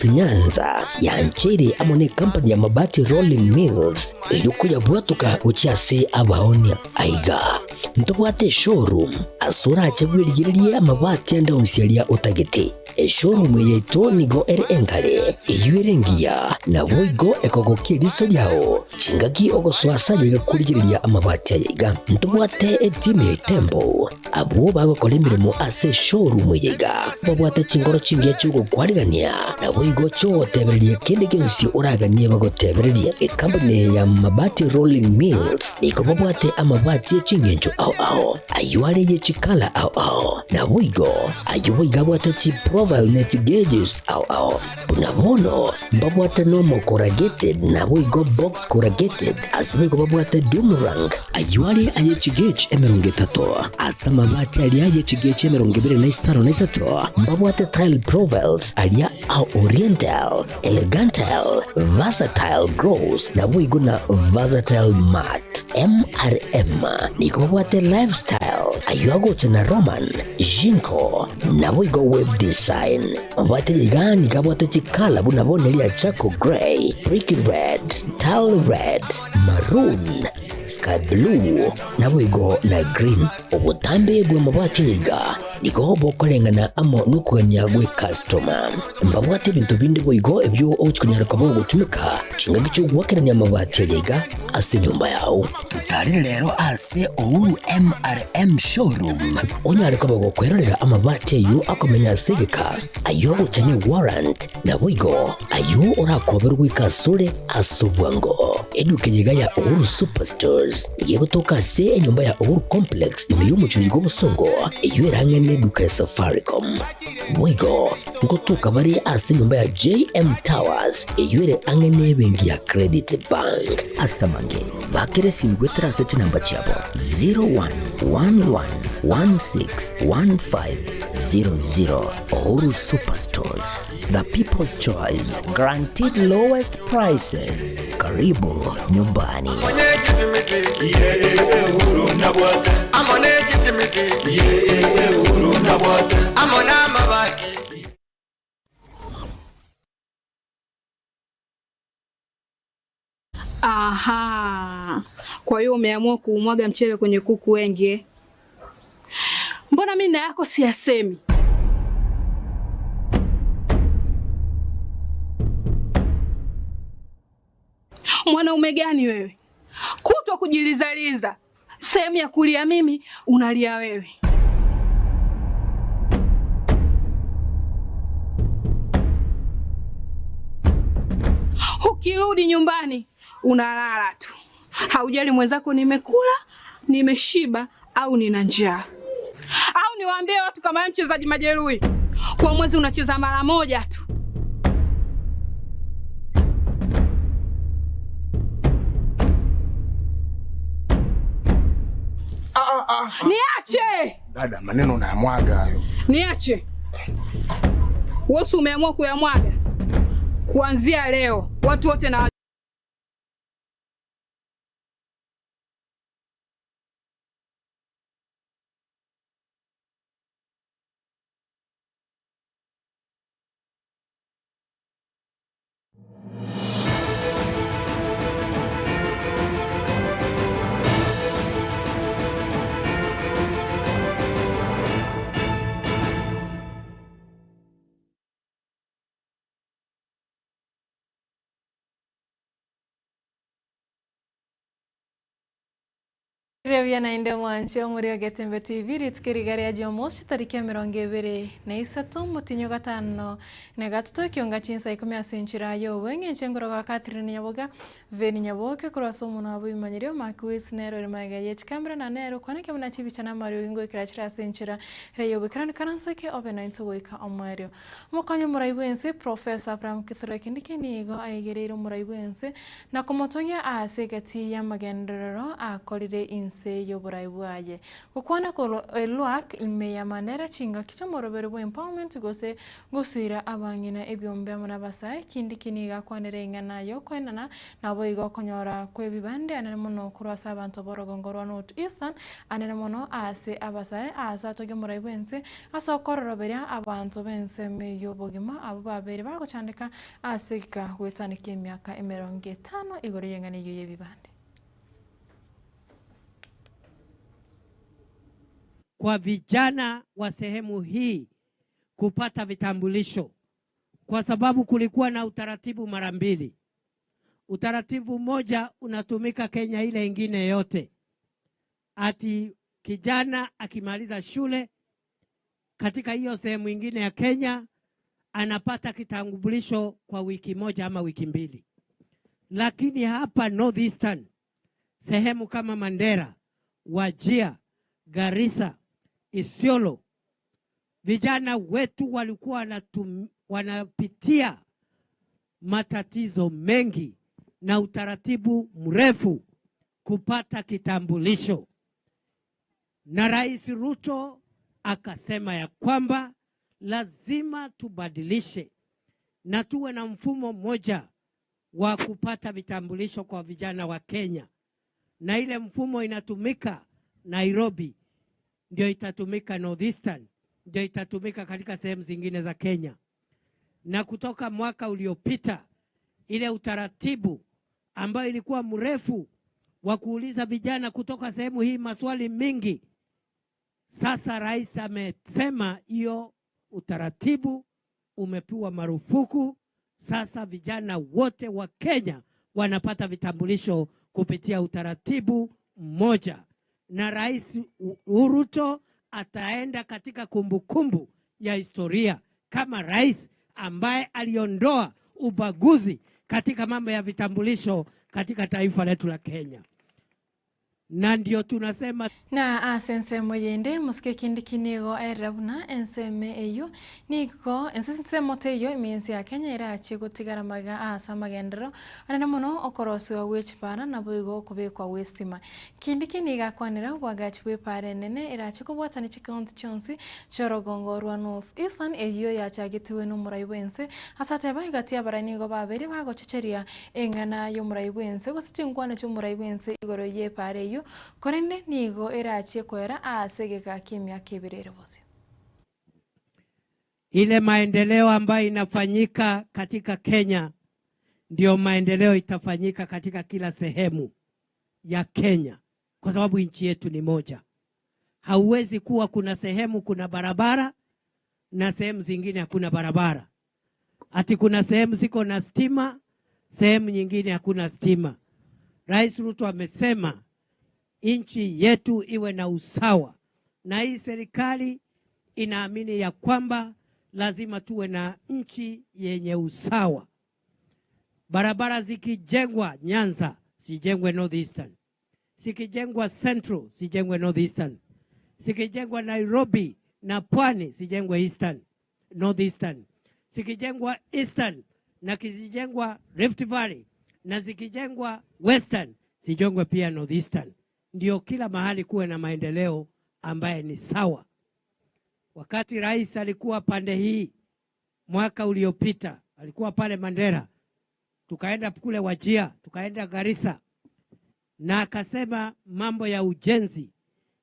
Nyanza ya Nchiri amone company ya mabati Rolling Mills yukuya bwatuka uchiase abaonia aiga ntobwate showroom asura achabwirigiriye amabati andonsialia utagete showroom yeto nigo engale iyurengia na boigo ekogokiriso yao chingaki ogoswasa yiga kurigiriya amabati aiga ntobwate team tembo abo bagokolemiremo ase showroom yiga babwate chingoro chingia chugo kwarigania na boigo cho tebereria kende kensi uraganie bagotebereria company ya mabati Rolling Mills niko babwate amabati chingenjo ao ayuare ye chikala ao na boigo ayuiga bwate chi profile net gauges ao unamono babwate normal corrugated na boigo box corrugated asimigo babwate Dumarang ayuare aye chigage emerongetato asama mabati ali aye chigage emerongibere na isaro na isato babwate tile profiles alia au oriental elegantal versatile grows na boigo na versatile mat MRM niko babwate lifestyle ayuago chana Roman Jinko na boigo web design babwate yigani kabwate chikala bunabone lia chako gray brick red tile red maroon sky blue na boigo na green obutambe bwa mabwate yiga niko bokolengana amo nukanya gwe customer mbabwate bintu bindi boigo ebyo ochkunyara kabo gutumika chinga gicho gwakeranya mabwate yiga ase nyumba yao tutari rero ase Ouru MRM showroom onyare kabo gukwerera amabwate yu akomenya segeka ayo guchane warrant na boigo ayo orakoberwa ikasure asubwango eduke yiga ya Ouru Superstores igiye gutoka se nyumba ya Ouru Complex niyo mucunyigo busongo iyo irangene duka ya Safaricom boigo ngotuka bari ase nyumba ya JM Towers iyo ire angene bengi ya Credit Bank asamange bakere simgwetera sete namba chabo 0111161500 Ouru Superstores, the people's choice, guaranteed lowest prices. Karibu nyumbani. Aha, kwa hiyo umeamua kuumwaga mchele kwenye kuku wengi. Mbona mimi na yako siyasemi? Mwanaume gani wewe? Kutwa kujilizaliza. Sehemu ya kulia mimi, unalia wewe. Ukirudi nyumbani, unalala tu. Haujali mwenzako nimekula, nimeshiba au nina njaa. Au niwaambie watu kama mchezaji majeruhi. Kwa mwezi unacheza mara moja tu. Niache! Dada, maneno unayamwaga hayo. Niache. Wewe umeamua kuyamwaga. Kuanzia leo, watu wote na Revia na inde mwanche omuri Getembe TV ritukirigaria Jumamosi tariki 23 mutinyo gatano na gatuto kionga chinsa 10 asenchira yo wenge chengoro ga Catherine Nyaboga veni Nyaboga kuraso muna abu imanyirio makwis nero rimaga yech kamera na nero kwanake muna TV chana Mario ingo kirachira asenchira reyo bikran karansake obena into weka omwario mukanyo muraibense Professor Abraham Kithura kindike nigo aigereiro muraibense na komotogia asegati ya magendero akorire ense yoburai bwaye kukwana ko luak ime ya manera chinga kitomoro bere empowerment gose gusira abangina ebyombe amana basai kindi kiniga kwanere ngana yo kwenana nabo igo konyora kwebibande anene muno kurasa abantu borogongorwa North Eastern anene muno ase abasai asa togemurai bwense aso kororoberia abantu bense meyo bogima abo babere bagochandika asika gwetanikia miaka 50 igoro yengane yo yebibande. Kwa vijana wa sehemu hii kupata vitambulisho, kwa sababu kulikuwa na utaratibu mara mbili. Utaratibu moja unatumika Kenya ile ingine yote, ati kijana akimaliza shule katika hiyo sehemu ingine ya Kenya anapata kitambulisho kwa wiki moja ama wiki mbili. Lakini hapa North Eastern, sehemu kama Mandera, Wajir, Garissa, Isiolo, vijana wetu walikuwa wanapitia matatizo mengi na utaratibu mrefu kupata kitambulisho. Na Rais Ruto akasema ya kwamba lazima tubadilishe na tuwe na mfumo mmoja wa kupata vitambulisho kwa vijana wa Kenya. Na ile mfumo inatumika Nairobi, ndio itatumika North Eastern, ndio itatumika katika sehemu zingine za Kenya. Na kutoka mwaka uliopita, ile utaratibu ambayo ilikuwa mrefu wa kuuliza vijana kutoka sehemu hii maswali mingi, sasa rais amesema hiyo utaratibu umepiwa marufuku. Sasa vijana wote wa Kenya wanapata vitambulisho kupitia utaratibu mmoja. Na Rais Ruto ataenda katika kumbukumbu ya historia kama rais ambaye aliondoa ubaguzi katika mambo ya vitambulisho katika taifa letu la Kenya. Na ndio tunasema na asense moyende muske kindi kinigo erabuna enseme eyo niko ensense moteyo imensi ya Kenya irachi gutigara maga asa magendero anana muno okorosi wa wechpana na boigo kubekwa westima kindi kiniga kwanira wagachi wepare nene irachi kubwatani chikounti chonsi chorogongo rwa North Eastern eyo yachagitiwe no muraibense asate baigati abaranigo babere bago checheria engana yo muraibense gositingwana cyo muraibense igoro yepare korende nigo erache kwera asegeka kimya kibirere bose. Ile maendeleo ambayo inafanyika katika Kenya ndio maendeleo itafanyika katika kila sehemu ya Kenya, kwa sababu nchi yetu ni moja. Hauwezi kuwa kuna sehemu kuna barabara na sehemu zingine hakuna barabara. Ati kuna sehemu ziko na stima, sehemu nyingine hakuna stima. Rais Ruto amesema nchi yetu iwe na usawa, na hii serikali inaamini ya kwamba lazima tuwe na nchi yenye usawa. Barabara zikijengwa Nyanza, sijengwe North Eastern. Zikijengwa Central, sijengwe North Eastern. Zikijengwa Nairobi na Pwani, sijengwe Eastern, North Eastern. Zikijengwa Eastern na kizijengwa Rift Valley na zikijengwa Western, sijengwe pia North Eastern. Ndio kila mahali kuwe na maendeleo ambaye ni sawa. Wakati rais alikuwa pande hii mwaka uliopita, alikuwa pale Mandera, tukaenda kule Wajir, tukaenda Garissa, na akasema mambo ya ujenzi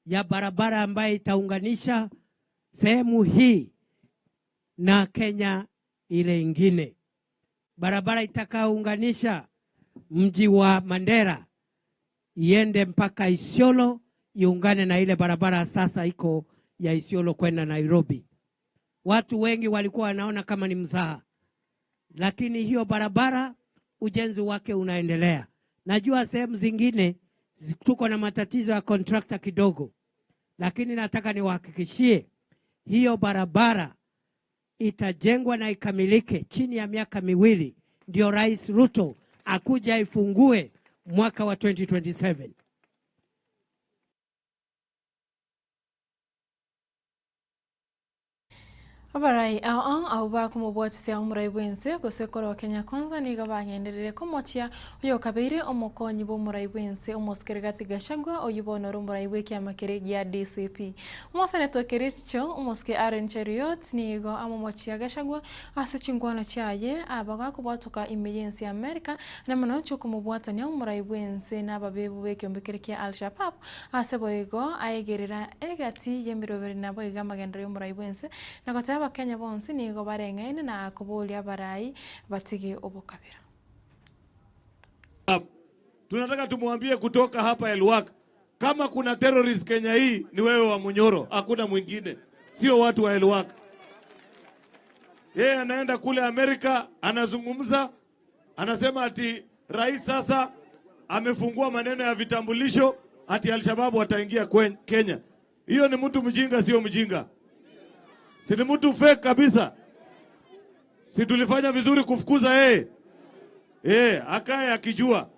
ya barabara ambaye itaunganisha sehemu hii na Kenya ile ingine. Barabara itakaunganisha mji wa Mandera iende mpaka Isiolo, iungane na ile barabara sasa iko ya Isiolo kwenda Nairobi. Watu wengi walikuwa wanaona kama ni mzaha, lakini hiyo barabara ujenzi wake unaendelea. Najua sehemu zingine tuko na matatizo ya contractor kidogo, lakini nataka niwahakikishie hiyo barabara itajengwa na ikamilike chini ya miaka 2, ndio Rais Ruto akuja ifungue mwaka wa 2027. Abarai au ba kumubwatisya umurai bwense gusekoro Kenya Kwanza niga bagenderere komotia uyo kabire omokonyi bo murai bwense omoskirigati Gachagua oyubonoro murai bwekiama ya DCP Moseneto Kericho omoske Aaron Cheruiyot nigo amomotia Gachagua ase chingwana chaye abaga kubwatuka emergency America na mano chukumubwatania umurai bwense n'ababebu bekyombekerekia Al-Shabaab ase boigo ayegerera egati yemirobere nabo igamagendere umurai bwense na Kenya bonse nigo barengaine na kubulia barai batige obukabira. Tunataka tumwambie kutoka hapa Elwak, kama kuna terrorist Kenya hii ni wewe wa Munyoro, hakuna mwingine, sio watu wa Elwak. Yeye anaenda kule Amerika, anazungumza, anasema ati rais sasa amefungua maneno ya vitambulisho, ati Al-Shabaab wataingia Kenya. Hiyo ni mtu mjinga, sio mjinga. Si ni mtu fake kabisa. Si tulifanya vizuri kufukuza yeye. Akae akijua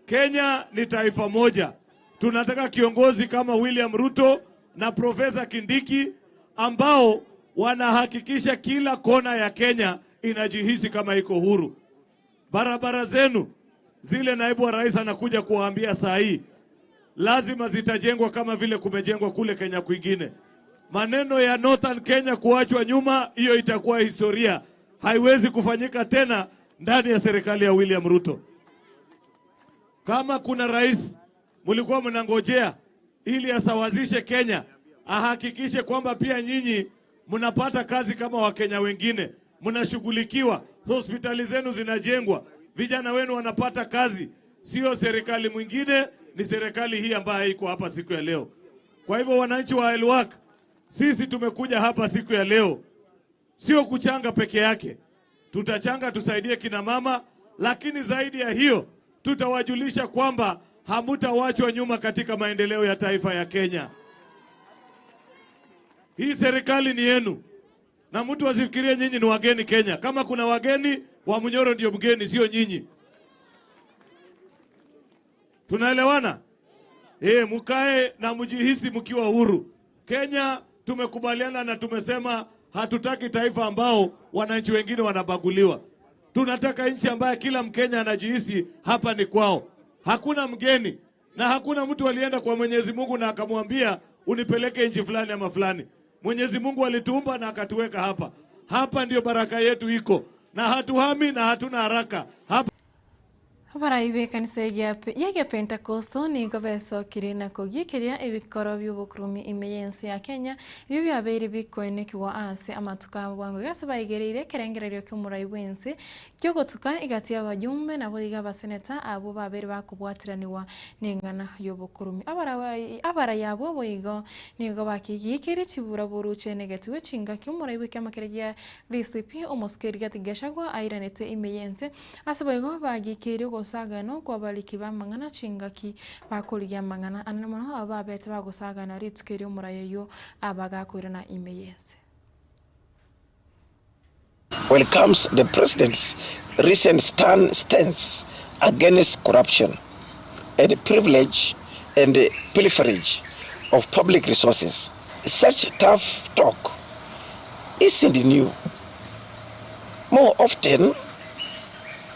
Kenya ni taifa moja. Tunataka kiongozi kama William Ruto na Profesa Kindiki ambao wanahakikisha kila kona ya Kenya inajihisi kama iko huru. Barabara zenu zile naibu wa rais anakuja kuwaambia saa hii lazima zitajengwa kama vile kumejengwa kule Kenya kwingine. Maneno ya Northern Kenya kuachwa nyuma, hiyo itakuwa historia. Haiwezi kufanyika tena ndani ya serikali ya William Ruto. Kama kuna rais mlikuwa mnangojea ili asawazishe Kenya, ahakikishe kwamba pia nyinyi mnapata kazi kama Wakenya wengine, mnashughulikiwa, hospitali zenu zinajengwa, vijana wenu wanapata kazi, sio serikali mwingine, ni serikali hii ambayo iko hapa siku ya leo. Kwa hivyo wananchi wa Elwak, sisi tumekuja hapa siku ya leo sio kuchanga peke yake. Tutachanga tusaidie kina mama, lakini zaidi ya hiyo tutawajulisha kwamba hamutawachwa nyuma katika maendeleo ya taifa ya Kenya. Hii serikali ni yenu. Na mtu asifikirie nyinyi ni wageni Kenya. Kama kuna wageni, wa Munyoro ndio mgeni, sio nyinyi. Tunaelewana? Mkae na mjihisi mkiwa huru. Kenya tumekubaliana na tumesema hatutaki taifa ambao wananchi wengine wanabaguliwa. Tunataka nchi ambayo kila Mkenya anajihisi hapa ni kwao. Hakuna mgeni na hakuna mtu alienda kwa Mwenyezi Mungu na akamwambia unipeleke nchi fulani ama fulani. Mwenyezi Mungu alituumba na akatuweka hapa. Hapa ndio baraka yetu iko na hatuhami na hatuna haraka. Hapa Abarai kanisa ya Pentecosto nigo besokirina kugikiria ebikoro by'obukurumi emergency ya Kenya ibyo byabere bikonekiwa ase amatuka bwango gase bayigerire kerengerero ky'umurai bwense cyo gotuka igati y'abajumbe nabo iga baseneta abo babere bakubwatiraniwa n'ingana y'obukurumi abarai abo boigo nigo bakigikire kibura buruche negatiwe cinga ky'umurai bw'amakeregia DCP omoskeri gati Gachagua airanete emergency ase boigo bagikire sagano kwa baliki ba mangana chingaki bakoliya mangana anamano ababete bagusagana ritukeri umurayo abaga kurana imeyese. Welcomes the president's recent stance against corruption and the privilege and the pilferage of public resources. Such tough talk isn't new. More often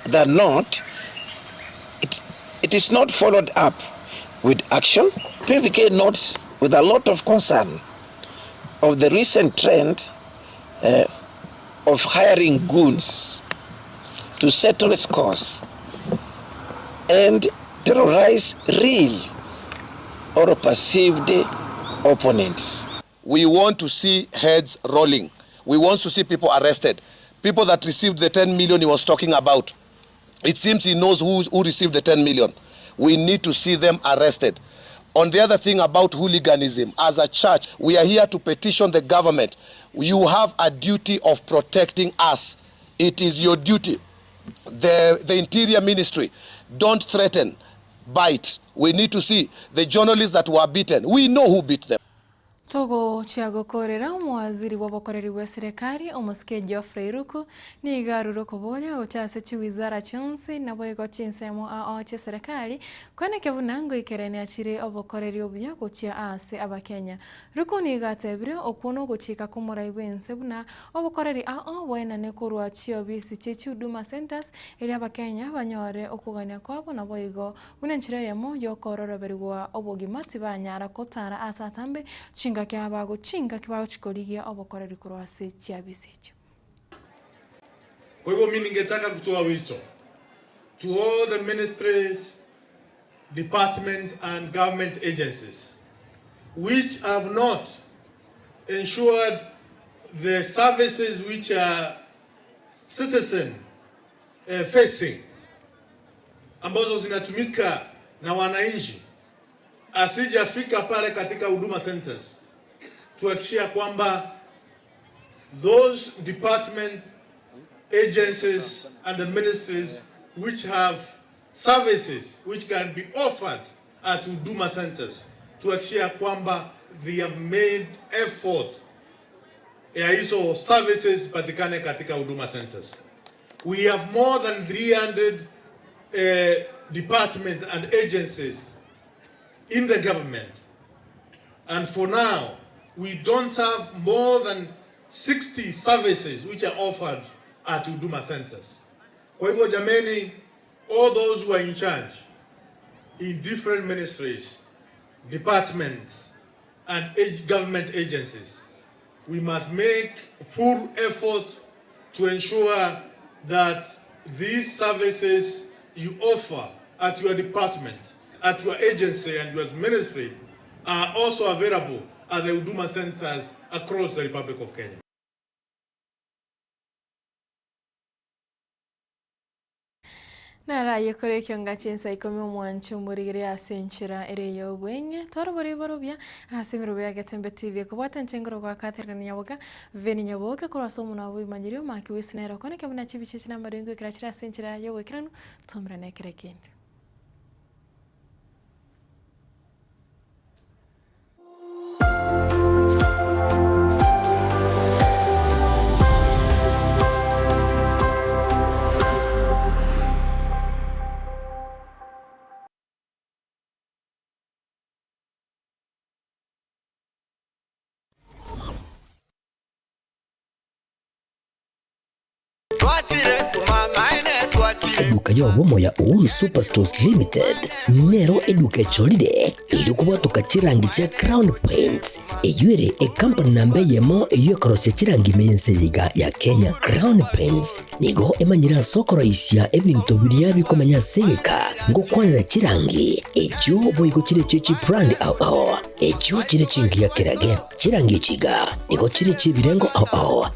than not, it is not followed up with action. PVK notes with a lot of concern of the recent trend of hiring goons to settle scores and terrorize real or perceived opponents. We want to see heads rolling. We want to see people arrested. People that received the 10 million he was talking about. It seems he knows who received the 10 million. We need to see them arrested. On the other thing about hooliganism, as a church, we are here to petition the government. You have a duty of protecting us. It is your duty. The Interior Ministry, don't threaten, bite. We need to see the journalists that were beaten. We know who beat them. Togo chiagokorera omwaziri w'obukoreri bwa serikali omusike Geoffrey Ruku ni igaruro kobonya gochase chiwizara chonsi nabo ego chinsemo aoche serikali kwane kebunango ikerene achire obukoreri obuya gochia ase abakenya. Ruku ni igatebire okuno gochika komorai bwense buna obukoreri bwena ne kurwa chio bisi chichi huduma centers eri abakenya banyore okugania kwabo nabo ego buna nchire yemo yokororoberwa obogimati banyara kotara asa tambe chinga kiabago chikoligia obukoreri kurwase chiabisecho. Kwa hivyo mimi ningetaka kutoa wito to all the ministries, departments and government agencies which have not ensured the services which are citizen facing ambazo zinatumika na wananchi asijafika pale katika huduma centers, tuhakikishia kwamba those department agencies and the ministries which have services which can be offered at huduma centers, tuhakikishia kwamba they have made effort ya hizo services patikane katika huduma centers. We have more than 300 departments and agencies in the government, and for now we don't have more than 60 services which are offered at huduma centers. Kwa hivyo jameni, all those who are in charge in different ministries, departments and government agencies, we must make full effort to ensure that these services you offer at your department, at your agency and your ministry are also available at the huduma centers across the Republic of Kenya. Naraye kore kyonga chinsa ikomi omwancho murigire asenchira ereyo bwenye twarobori borobya asemiro bya Gatembe TV kubata nchengoro kwa Catherine Nyaboga veni Nyaboga kurasa umuntu abo imanyirio maki wisinera kone kabuna chibiche chinamba rengo kirachira asenchira yo kiranu tomra nekerekende. Eduka yobomo ya Uhuru Superstores Limited nero eduka cholide ili kubatuka chirangi cha Crown Paints eyure company nambe yemo iyo karose chirangi meyense yiga ya Kenya. Crown Paints nigo emanyira sokoro isya ebintu biriya bikomanya seka ngo kwanira chirangi ejo boyiko chire chichi brand ejo chire chingi ya kirage chirangi chiga nigo chire chibirengo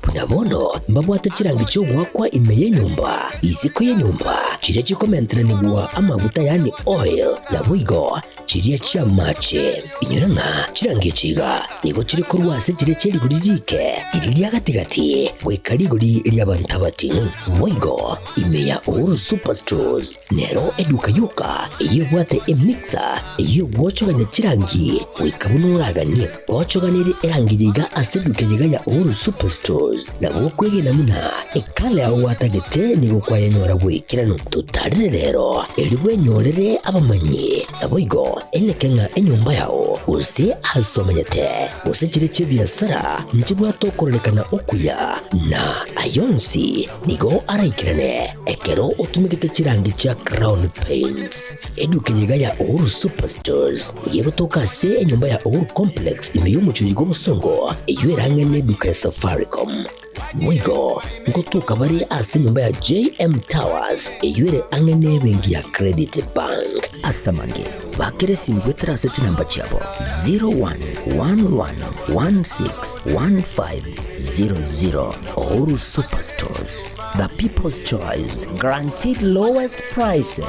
punabono mbabwata chirangi cyo gwakwa imeye nyumba iziko ye nyumba chire chikomentera nibwa amavuta yani oil na bwigo chiriya chia mache inyuranga chirangi chiga nigo chire kurwase chire cheri guririke iriya gatigati wekari guri iriya bantabati bwigo imeya Uhuru Superstores nero eduka yuka iyo bwate emixer iyo gwochoganya chirangi wikabunuraganye gwochoganire erangi yiga aseduke yiga ya Uhuru Superstores na bokwege namuna ekale aho watagete nigo kwayanyora bwikirano tutarire rero eribwe nyorere abamanyi aboigo enekenga enyumba yao use asomanyete use chire chibiasara nchibwa tokorekana okuya na ayonsi nigo araikirane ekero utumikite chirangi cha Crown Paints eduke yiga ya Uhuru Superstores yego tokase enyumba ya Uhuru Complex imeyumucho yigo musongo eyerange neduka ya Safaricom mwigo ngotuka bari ase nyumba ya JM Towers eyure angene bengi ya Credit Bank asamange bakere simbwetera ase chinamba chabo 0111161500. Uhuru Superstores, the people's choice, guaranteed lowest prices.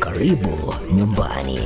Karibu nyumbani.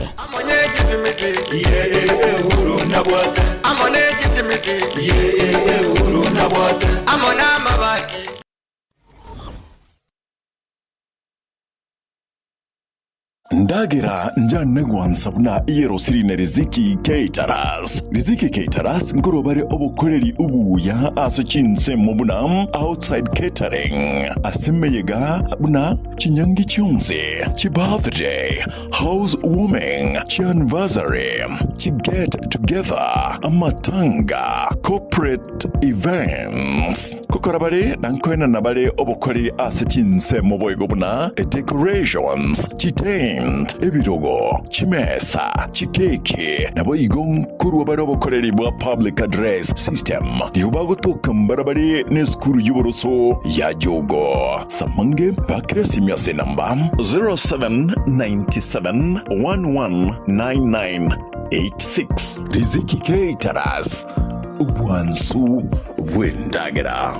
Ndagira njana sabuna iyero sirine Riziki Caterers. Riziki Caterers ngorobare obukoreri ubuya asichinse mubuna outside catering. Asimeyega buna chinyangi chunze, chi birthday, housewarming, chi anniversary, chi get together, amatanga, corporate events. Kokorabare nankoena nabare obukoreri asichinse muboyego buna decorations, chi ebirogo, chimesa, chikeke, nabo igon kuru barobo koreri bwa public address system. Diubago to kambarabari ne skuru yuboroso ya jogo. Samange bakre simyase namba 0797119986. Riziki Caterers, Uwansu Windagera.